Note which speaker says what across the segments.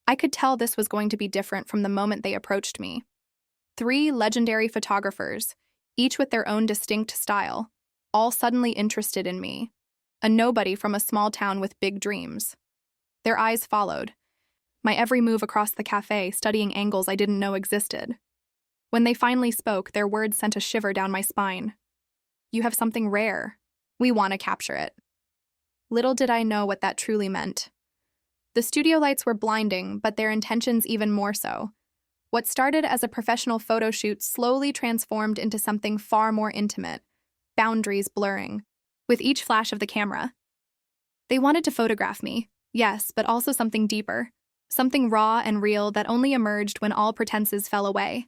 Speaker 1: I could tell this was going to be different from the moment they approached me. 3 legendary photographers, each with their own distinct style, all suddenly interested in me, a nobody from a small town with big dreams. Their eyes followed, my every move across the cafe, studying angles I didn't know existed. When they finally spoke, their words sent a shiver down my spine. "You have something rare. We want to capture it." Little did I know what that truly meant. The studio lights were blinding, but their intentions even more so. What started as a professional photo shoot slowly transformed into something far more intimate, boundaries blurring, with each flash of the camera. They wanted to photograph me, yes, but also something deeper, something raw and real that only emerged when all pretenses fell away.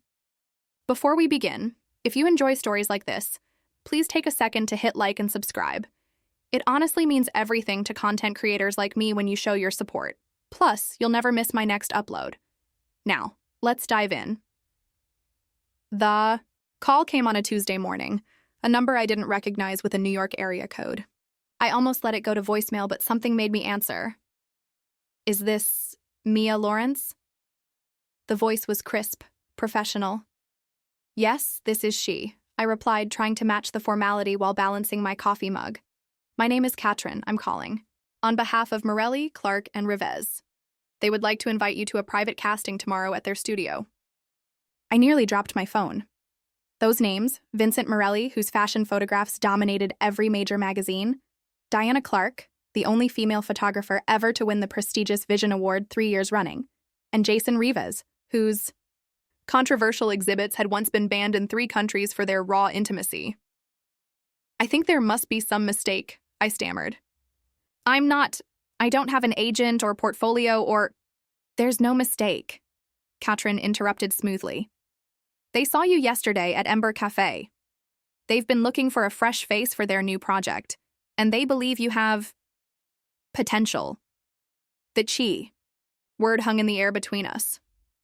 Speaker 1: Before we begin, if you enjoy stories like this, please take a second to hit like and subscribe. It honestly means everything to content creators like me when you show your support. Plus, you'll never miss my next upload. Now, let's dive in. The call came on a Tuesday morning, a number I didn't recognize with a New York area code. I almost let it go to voicemail, but something made me answer. "Is this Mia Lawrence?" The voice was crisp, professional. "Yes, this is she," I replied, trying to match the formality while balancing my coffee mug. "My name is Katrin, I'm calling. On behalf of Morelli, Clark, and Rivez. They would like to invite you to a private casting tomorrow at their studio." I nearly dropped my phone. Those names, Vincent Morelli, whose fashion photographs dominated every major magazine, Diana Clark, the only female photographer ever to win the prestigious Vision Award 3 years running, and Jason Rivez, whose controversial exhibits had once been banned in 3 countries for their raw intimacy. "I think there must be some mistake," I stammered. I don't have an agent or portfolio or—" "There's no mistake," Katrin interrupted smoothly. "They saw you yesterday at Ember Cafe. They've been looking for a fresh face for their new project, and they believe you have potential." The chi word hung in the air between us.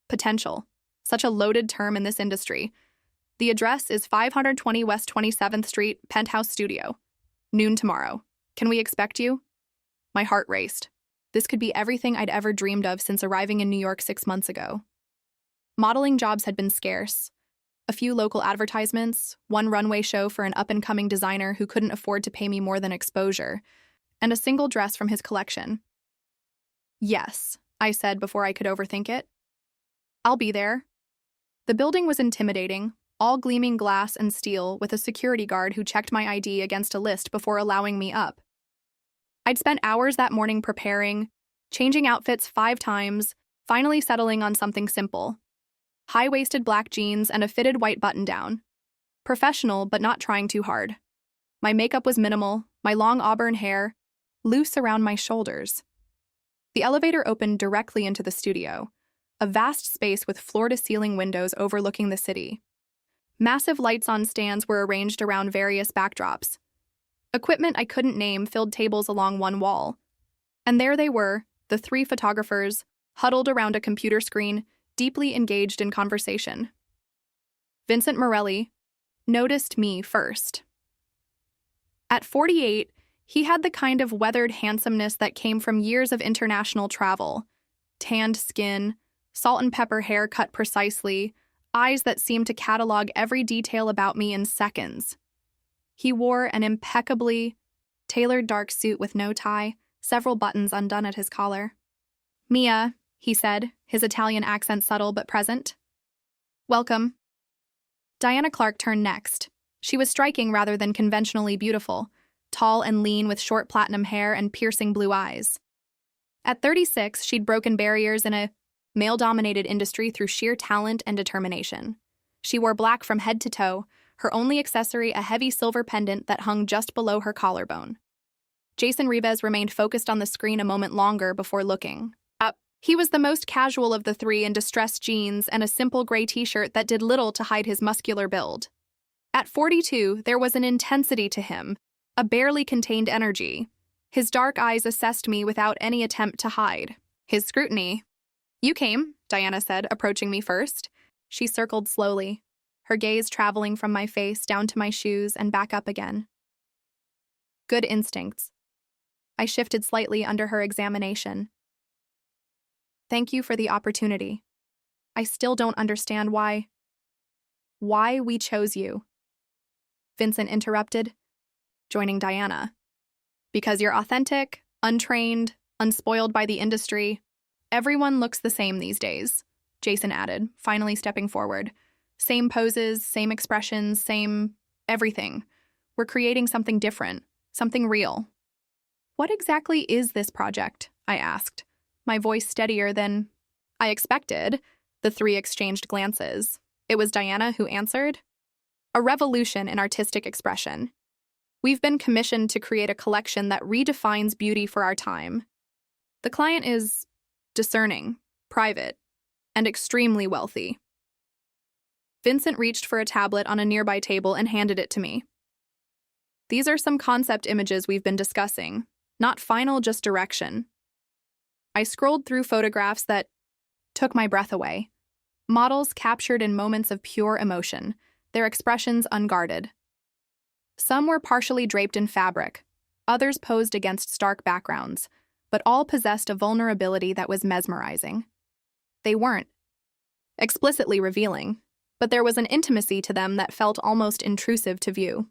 Speaker 1: Potential. Such a loaded term in this industry. The address is 520 West 27th Street, Penthouse Studio. Noon tomorrow. Can we expect you? My heart raced. This could be everything I'd ever dreamed of since arriving in New York 6 months ago. Modeling jobs had been scarce. A few local advertisements, one runway show for an up-and-coming designer who couldn't afford to pay me more than exposure, and a single dress from his collection. "Yes," I said before I could overthink it. "I'll be there." The building was intimidating, all gleaming glass and steel, with a security guard who checked my ID against a list before allowing me up. I'd spent hours that morning preparing, changing outfits 5 times, finally settling on something simple. High-waisted black jeans and a fitted white button-down. Professional, but not trying too hard. My makeup was minimal, my long auburn hair loose around my shoulders. The elevator opened directly into the studio, a vast space with floor-to-ceiling windows overlooking the city. Massive lights on stands were arranged around various backdrops. Equipment I couldn't name filled tables along one wall. And there they were, the 3 photographers, huddled around a computer screen, deeply engaged in conversation. Vincent Morelli noticed me first. At 48, he had the kind of weathered handsomeness that came from years of international travel. Tanned skin, salt and pepper hair cut precisely, eyes that seemed to catalog every detail about me in seconds. He wore an impeccably tailored dark suit with no tie, several buttons undone at his collar. "Mia," he said, his Italian accent subtle but present. "Welcome." Diana Clark turned next. She was striking rather than conventionally beautiful, tall and lean with short platinum hair and piercing blue eyes. At 36, she'd broken barriers in a male-dominated industry through sheer talent and determination. She wore black from head to toe, her only accessory a heavy silver pendant that hung just below her collarbone. Jason Rivez remained focused on the screen a moment longer before looking up. He was the most casual of the 3 in distressed jeans and a simple gray t-shirt that did little to hide his muscular build. At 42, there was an intensity to him, a barely contained energy. His dark eyes assessed me without any attempt to hide his scrutiny. "You came," Diana said, approaching me first. She circled slowly, her gaze traveling from my face down to my shoes and back up again. Good instincts. I shifted slightly under her examination. Thank you for the opportunity. I still don't understand why we chose you. Vincent interrupted, joining Diana. Because you're authentic, untrained, unspoiled by the industry. Everyone looks the same these days, Jason added, finally stepping forward. Same poses, same expressions, same everything. We're creating something different, something real. What exactly is this project? I asked, my voice steadier than I expected. The three exchanged glances. It was Diana who answered. A revolution in artistic expression. We've been commissioned to create a collection that redefines beauty for our time. The client is discerning, private, and extremely wealthy. Vincent reached for a tablet on a nearby table and handed it to me. These are some concept images we've been discussing, not final, just direction. I scrolled through photographs that took my breath away. Models captured in moments of pure emotion, their expressions unguarded. Some were partially draped in fabric, others posed against stark backgrounds, but all possessed a vulnerability that was mesmerizing. They weren't explicitly revealing, but there was an intimacy to them that felt almost intrusive to view.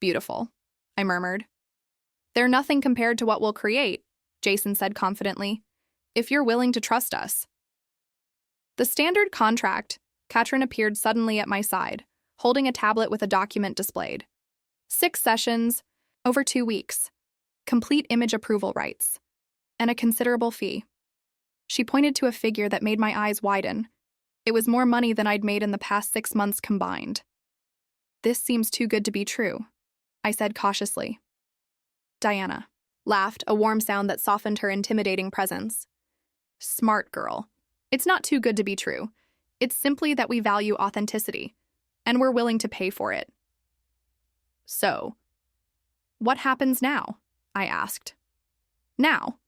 Speaker 1: Beautiful, I murmured. They're nothing compared to what we'll create, Jason said confidently, if you're willing to trust us. The standard contract, Katrin appeared suddenly at my side, holding a tablet with a document displayed. 6 sessions, over 2 weeks, complete image approval rights, and a considerable fee. She pointed to a figure that made my eyes widen. It was more money than I'd made in the past 6 months combined. This seems too good to be true, I said cautiously. Diana laughed, a warm sound that softened her intimidating presence. Smart girl. It's not too good to be true. It's simply that we value authenticity, and we're willing to pay for it. So, what happens now? I asked. Now,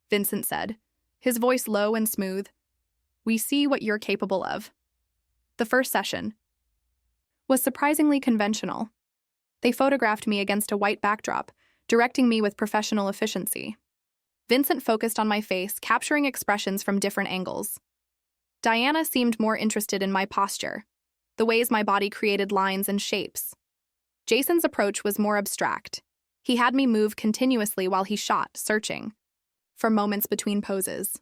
Speaker 1: Vincent said, his voice low and smooth. We see what you're capable of. The first session was surprisingly conventional. They photographed me against a white backdrop, directing me with professional efficiency. Vincent focused on my face, capturing expressions from different angles. Diana seemed more interested in my posture, the ways my body created lines and shapes. Jason's approach was more abstract. He had me move continuously while he shot, searching for moments between poses.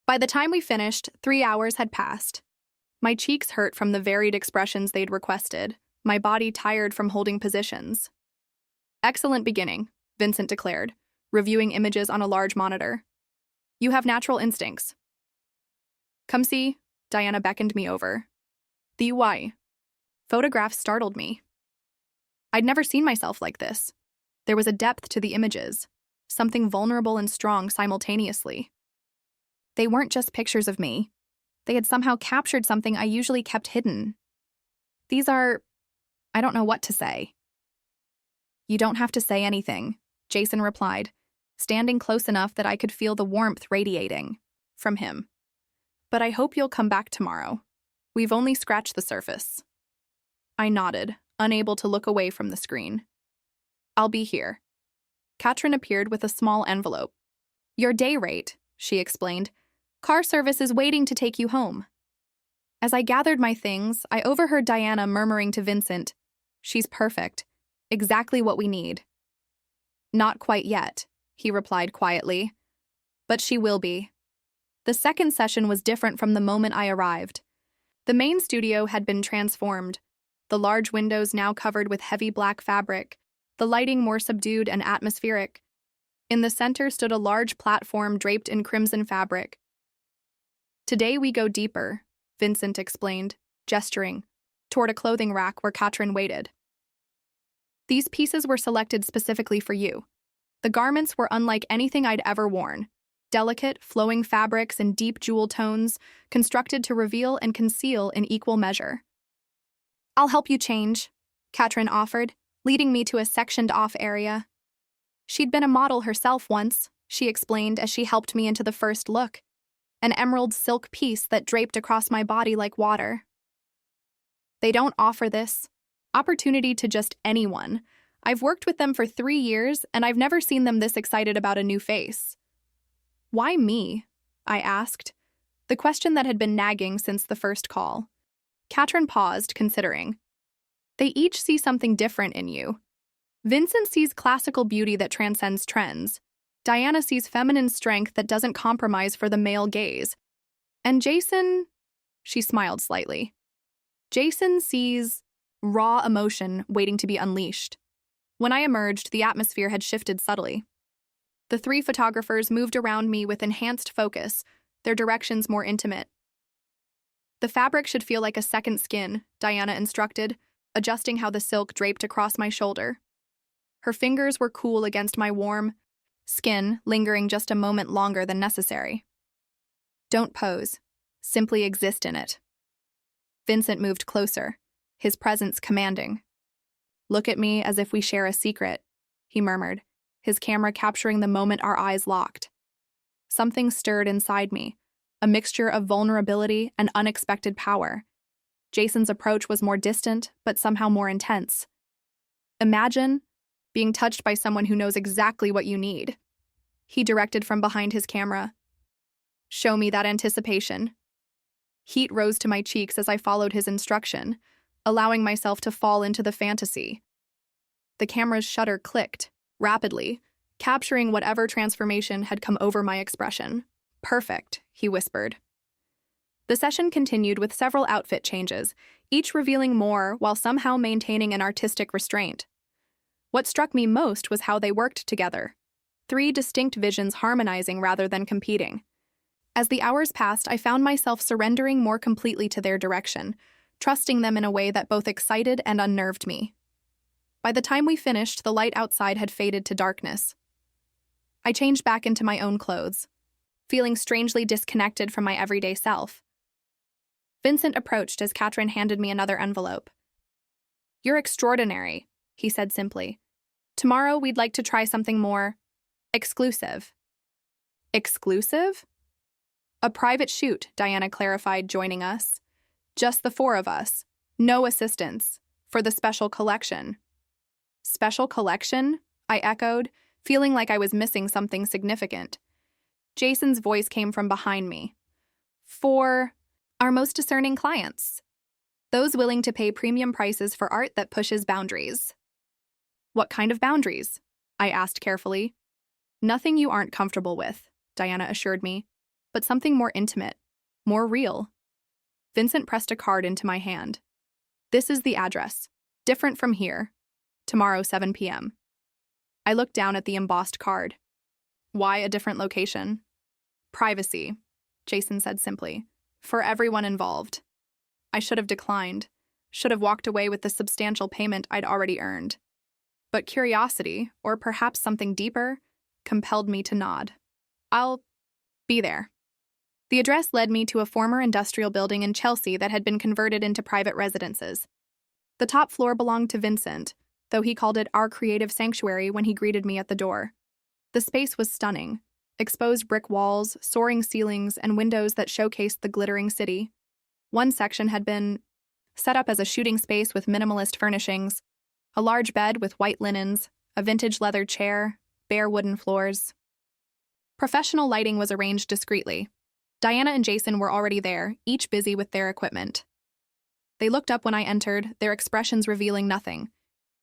Speaker 1: By the time we finished, 3 hours had passed. My cheeks hurt from the varied expressions they'd requested, my body tired from holding positions. Excellent beginning, Vincent declared, reviewing images on a large monitor. You have natural instincts. Come see, Diana beckoned me over. The UI. Photographs startled me. I'd never seen myself like this. There was a depth to the images, something vulnerable and strong simultaneously. They weren't just pictures of me. They had somehow captured something I usually kept hidden. These are... I don't know what to say. You don't have to say anything, Jason replied, standing close enough that I could feel the warmth radiating from him. But I hope you'll come back tomorrow. We've only scratched the surface. I nodded, unable to look away from the screen. I'll be here. Katrin appeared with a small envelope. Your day rate, she explained. Car service is waiting to take you home. As I gathered my things, I overheard Diana murmuring to Vincent, She's perfect. Exactly what we need. Not quite yet, he replied quietly. But she will be. The second session was different from the moment I arrived. The main studio had been transformed, the large windows now covered with heavy black fabric, the lighting more subdued and atmospheric. In the center stood a large platform draped in crimson fabric. Today we go deeper, Vincent explained, gesturing toward a clothing rack where Katrin waited. These pieces were selected specifically for you. The garments were unlike anything I'd ever worn. Delicate, flowing fabrics in deep jewel tones, constructed to reveal and conceal in equal measure. I'll help you change, Katrin offered, leading me to a sectioned-off area. She'd been a model herself once, she explained as she helped me into the first look, an emerald silk piece that draped across my body like water. They don't offer this opportunity to just anyone. I've worked with them for 3 years, and I've never seen them this excited about a new face. Why me? I asked, the question that had been nagging since the first call. Katrin paused, considering. They each see something different in you. Vincent sees classical beauty that transcends trends. Diana sees feminine strength that doesn't compromise for the male gaze. And Jason, she smiled slightly. Jason sees raw emotion waiting to be unleashed. When I emerged, the atmosphere had shifted subtly. The three photographers moved around me with enhanced focus, their directions more intimate. The fabric should feel like a second skin, Diana instructed, adjusting how the silk draped across my shoulder. Her fingers were cool against my warm skin, lingering just a moment longer than necessary. Don't pose. Simply exist in it. Vincent moved closer, his presence commanding. Look at me as if we share a secret, he murmured, his camera capturing the moment our eyes locked. Something stirred inside me, a mixture of vulnerability and unexpected power. Jason's approach was more distant, but somehow more intense. Imagine being touched by someone who knows exactly what you need. He directed from behind his camera. Show me that anticipation. Heat rose to my cheeks as I followed his instruction, allowing myself to fall into the fantasy. The camera's shutter clicked, rapidly, capturing whatever transformation had come over my expression. Perfect, he whispered. The session continued with several outfit changes, each revealing more while somehow maintaining an artistic restraint. What struck me most was how they worked together. Three distinct visions harmonizing rather than competing. As the hours passed, I found myself surrendering more completely to their direction, trusting them in a way that both excited and unnerved me. By the time we finished, the light outside had faded to darkness. I changed back into my own clothes, feeling strangely disconnected from my everyday self. Vincent approached as Katrin handed me another envelope. You're extraordinary, he said simply. Tomorrow we'd like to try something more exclusive. Exclusive? A private shoot, Diana clarified, joining us. Just the four of us. No assistants. For the special collection. Special collection? I echoed, feeling like I was missing something significant. Jason's voice came from behind me. For our most discerning clients. Those willing to pay premium prices for art that pushes boundaries. What kind of boundaries? I asked carefully. Nothing you aren't comfortable with, Diana assured me, but something more intimate, more real. Vincent pressed a card into my hand. This is the address. Different from here. Tomorrow, 7 p.m. I looked down at the embossed card. Why a different location? Privacy, Jason said simply. For everyone involved. I should have declined. Should have walked away with the substantial payment I'd already earned. But curiosity, or perhaps something deeper, compelled me to nod. I'll be there. The address led me to a former industrial building in Chelsea that had been converted into private residences. The top floor belonged to Vincent, though he called it our creative sanctuary when he greeted me at the door. The space was stunning. Exposed brick walls, soaring ceilings, and windows that showcased the glittering city. One section had been set up as a shooting space with minimalist furnishings, a large bed with white linens, a vintage leather chair, bare wooden floors. Professional lighting was arranged discreetly. Diana and Jason were already there, each busy with their equipment. They looked up when I entered, their expressions revealing nothing,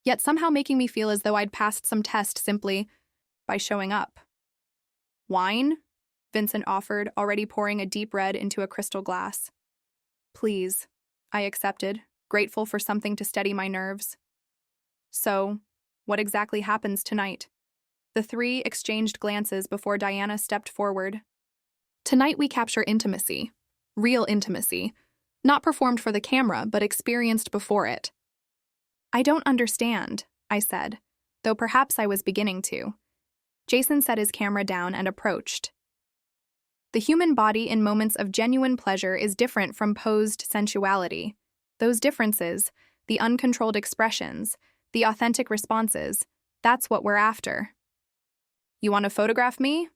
Speaker 1: yet somehow making me feel as though I'd passed some test simply by showing up. Wine? Vincent offered, already pouring a deep red into a crystal glass. Please, I accepted, grateful for something to steady my nerves. So, what exactly happens tonight? The three exchanged glances before Diana stepped forward. Tonight we capture intimacy. Real intimacy. Not performed for the camera, but experienced before it. I don't understand, I said, though perhaps I was beginning to. Jason set his camera down and approached. The human body in moments of genuine pleasure is different from posed sensuality. Those differences, the uncontrolled expressions, the authentic responses, that's what we're after. You want to photograph me?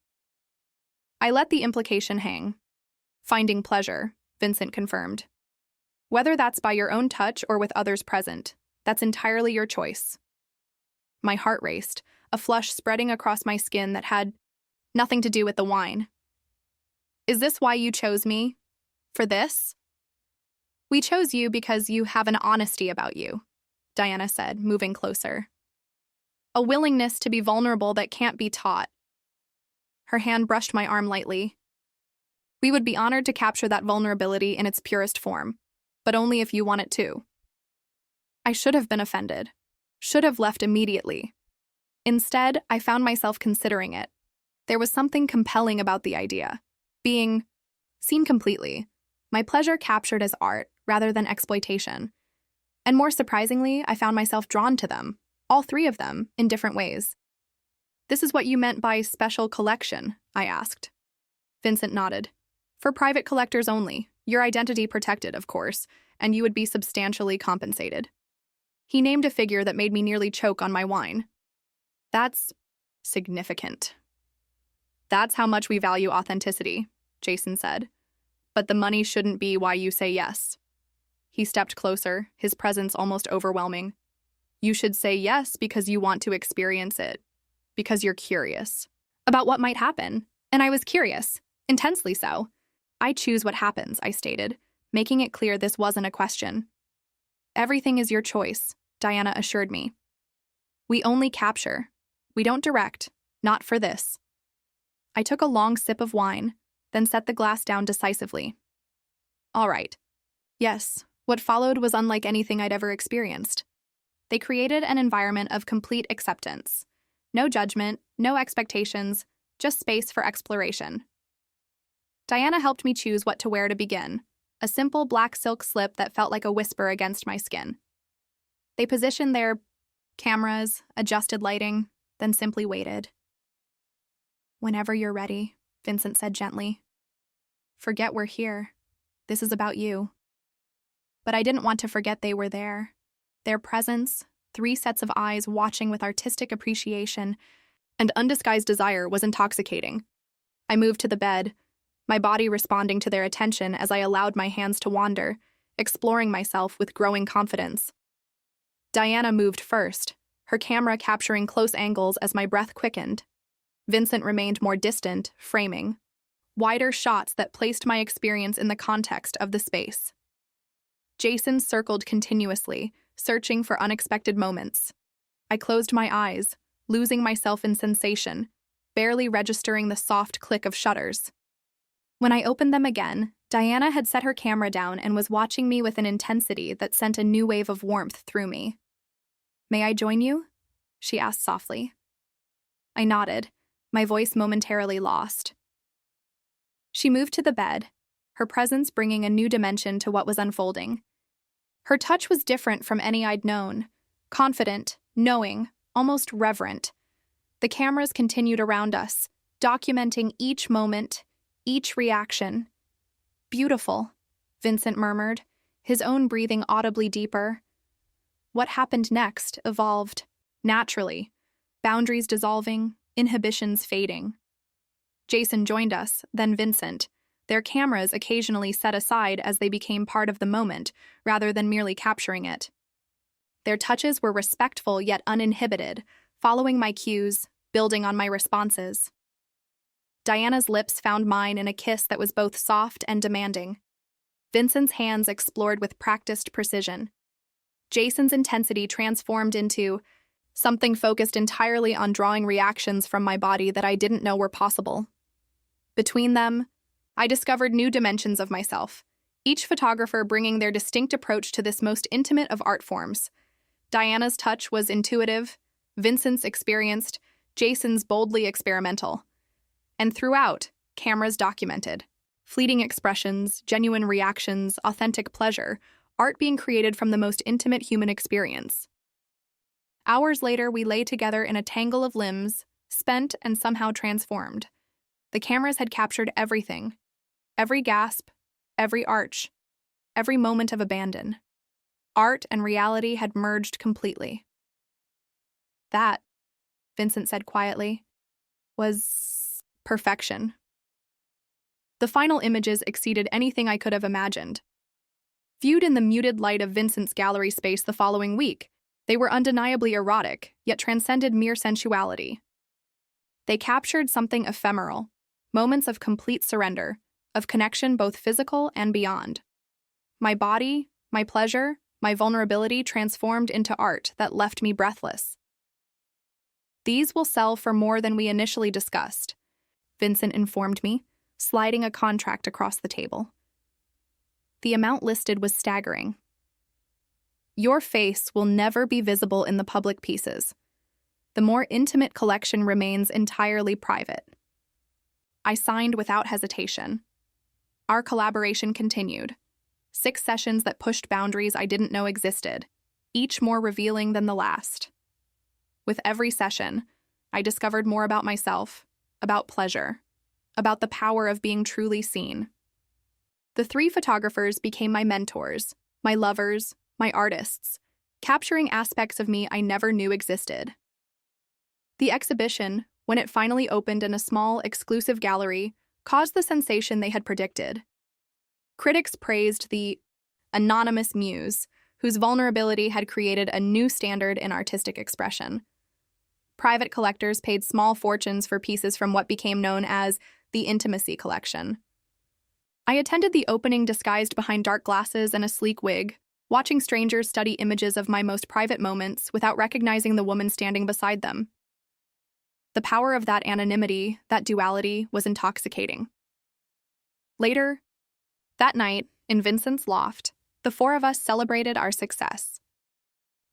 Speaker 1: I let the implication hang. Finding pleasure, Vincent confirmed. Whether that's by your own touch or with others present, that's entirely your choice. My heart raced, a flush spreading across my skin that had nothing to do with the wine. Is this why you chose me? For this? We chose you because you have an honesty about you, Diana said, moving closer. A willingness to be vulnerable that can't be taught. Her hand brushed my arm lightly. We would be honored to capture that vulnerability in its purest form, but only if you want it to. I should have been offended, should have left immediately. Instead, I found myself considering it. There was something compelling about the idea. Being seen completely, my pleasure captured as art rather than exploitation. And more surprisingly, I found myself drawn to them, all three of them, in different ways. This is what you meant by special collection, I asked. Vincent nodded. For private collectors only, your identity protected, of course, and you would be substantially compensated. He named a figure that made me nearly choke on my wine. That's significant. That's how much we value authenticity, Jason said. But the money shouldn't be why you say yes. He stepped closer, his presence almost overwhelming. You should say yes because you want to experience it, because you're curious about what might happen. And I was curious, intensely so. I choose what happens, I stated, making it clear this wasn't a question. Everything is your choice, Diana assured me. We only capture. We don't direct, not for this. I took a long sip of wine, then set the glass down decisively. All right. Yes, what followed was unlike anything I'd ever experienced. They created an environment of complete acceptance. No judgment, no expectations, just space for exploration. Diana helped me choose what to wear to begin, a simple black silk slip that felt like a whisper against my skin. They positioned their cameras, adjusted lighting, then simply waited. Whenever you're ready, Vincent said gently. Forget we're here. This is about you. But I didn't want to forget they were there. Their presence, 3 sets of eyes watching with artistic appreciation and undisguised desire was intoxicating. I moved to the bed, my body responding to their attention as I allowed my hands to wander, exploring myself with growing confidence. Diana moved first, her camera capturing close angles as my breath quickened. Vincent remained more distant, framing wider shots that placed my experience in the context of the space. Jason circled continuously, searching for unexpected moments. I closed my eyes, losing myself in sensation, barely registering the soft click of shutters. When I opened them again, Diana had set her camera down and was watching me with an intensity that sent a new wave of warmth through me. May I join you? She asked softly. I nodded, my voice momentarily lost. She moved to the bed, her presence bringing a new dimension to what was unfolding. Her touch was different from any I'd known, confident, knowing, almost reverent. The cameras continued around us, documenting each moment, each reaction. Beautiful, Vincent murmured, his own breathing audibly deeper. What happened next evolved, naturally, boundaries dissolving, inhibitions fading. Jason joined us, then Vincent, their cameras occasionally set aside as they became part of the moment, rather than merely capturing it. Their touches were respectful yet uninhibited, following my cues, building on my responses. Diana's lips found mine in a kiss that was both soft and demanding. Vincent's hands explored with practiced precision. Jason's intensity transformed into something focused entirely on drawing reactions from my body that I didn't know were possible. Between them, I discovered new dimensions of myself, each photographer bringing their distinct approach to this most intimate of art forms. Diana's touch was intuitive, Vincent's experienced, Jason's boldly experimental. And throughout, cameras documented. Fleeting expressions, genuine reactions, authentic pleasure, art being created from the most intimate human experience. Hours later, we lay together in a tangle of limbs, spent and somehow transformed. The cameras had captured everything. Every gasp, every arch, every moment of abandon. Art and reality had merged completely. That, Vincent said quietly, was perfection. The final images exceeded anything I could have imagined. Viewed in the muted light of Vincent's gallery space the following week, they were undeniably erotic, yet transcended mere sensuality. They captured something ephemeral, moments of complete surrender, of connection both physical and beyond. My body, my pleasure, my vulnerability transformed into art that left me breathless. These will sell for more than we initially discussed, Vincent informed me, sliding a contract across the table. The amount listed was staggering. Your face will never be visible in the public pieces. The more intimate collection remains entirely private. I signed without hesitation. Our collaboration continued. 6 sessions that pushed boundaries I didn't know existed, each more revealing than the last. With every session, I discovered more about myself, about pleasure, about the power of being truly seen. The 3 photographers became my mentors, my lovers, my artists, capturing aspects of me I never knew existed. The exhibition, when it finally opened in a small, exclusive gallery, caused the sensation they had predicted. Critics praised the anonymous muse, whose vulnerability had created a new standard in artistic expression. Private collectors paid small fortunes for pieces from what became known as the intimacy collection. I attended the opening disguised behind dark glasses and a sleek wig, watching strangers study images of my most private moments without recognizing the woman standing beside them. The power of that anonymity, that duality, was intoxicating. Later, that night, in Vincent's loft, the 4 of us celebrated our success.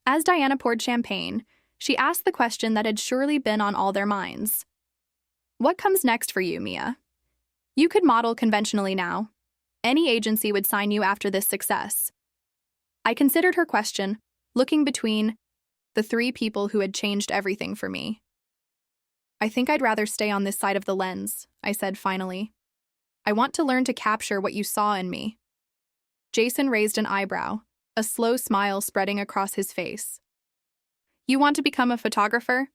Speaker 1: As Diana poured champagne, she asked the question that had surely been on all their minds. What comes next for you, Mia? You could model conventionally now. Any agency would sign you after this success. I considered her question, looking between the 3 people who had changed everything for me. I think I'd rather stay on this side of the lens, I said finally. I want to learn to capture what you saw in me. Jason raised an eyebrow, a slow smile spreading across his face. You want to become a photographer?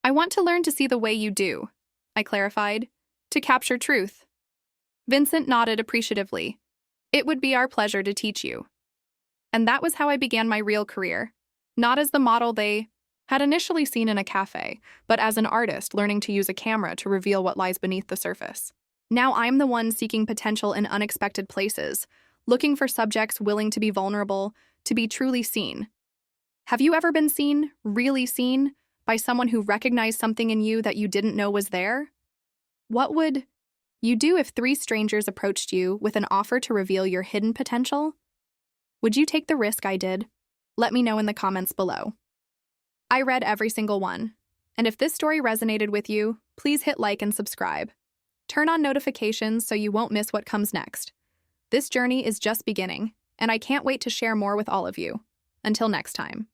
Speaker 1: I want to learn to see the way you do, I clarified, to capture truth. Vincent nodded appreciatively. It would be our pleasure to teach you. And that was how I began my real career, not as the model they had initially seen in a cafe, but as an artist learning to use a camera to reveal what lies beneath the surface. Now I'm the one seeking potential in unexpected places, looking for subjects willing to be vulnerable, to be truly seen. Have you ever been seen, really seen, by someone who recognized something in you that you didn't know was there? What would you do if 3 strangers approached you with an offer to reveal your hidden potential? Would you take the risk I did? Let me know in the comments below. I read every single one, and if this story resonated with you, please hit like and subscribe. Turn on notifications so you won't miss what comes next. This journey is just beginning, and I can't wait to share more with all of you. Until next time.